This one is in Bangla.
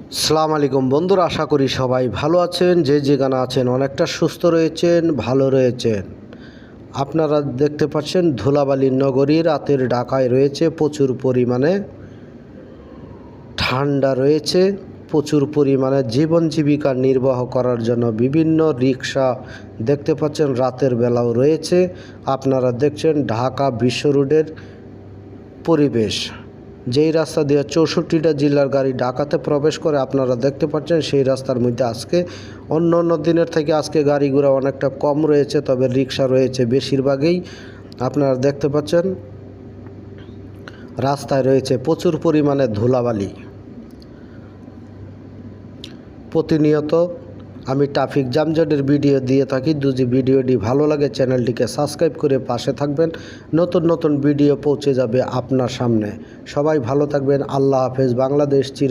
আসসালামু আলাইকুম বন্ধুরা, আশা করি সবাই ভালো আছেন। যে যেখানে আছেন অনেকটা সুস্থ রয়েছেন, ভালো রয়েছেন। আপনারা দেখতে পাচ্ছেন ধুলাবালির নগরী, রাতের ঢাকায় রয়েছে প্রচুর পরিমাণে ঠান্ডা রয়েছে। প্রচুর পরিমাণে জীবন জীবিকা নির্বাহ করার জন্য বিভিন্ন রিক্সা দেখতে পাচ্ছেন, রাতের বেলাও রয়েছে। আপনারা দেখছেন ঢাকা বিশ্ব রোডের পরিবেশ। যেই রাস্তা দিয়ে 64টা জেলার গাড়ি ঢাকাতে প্রবেশ করে, আপনারা দেখতে পাচ্ছেন সেই রাস্তার মধ্যে আজকে অন্য দিনের থেকে আজকে গাড়ি ঘোড়া অনেকটা কম রয়েছে, তবে রিক্সা রয়েছে বেশিরভাগই। আপনারা দেখতে পাচ্ছেন রাস্তায় রয়েছে প্রচুর পরিমাণে ধুলাবালি। প্রতিনিয়ত আমি ট্রাফিক যানজটের ভিডিও দিয়ে থাকি। যদি ভিডিওটি ভালো লাগে চ্যানেলটিকে সাবস্ক্রাইব করে পাশে থাকবেন, নতুন নতুন ভিডিও পৌঁছে যাবে আপনার সামনে। সবাই ভালো থাকবেন। আল্লাহ হাফেজ। বাংলাদেশ চির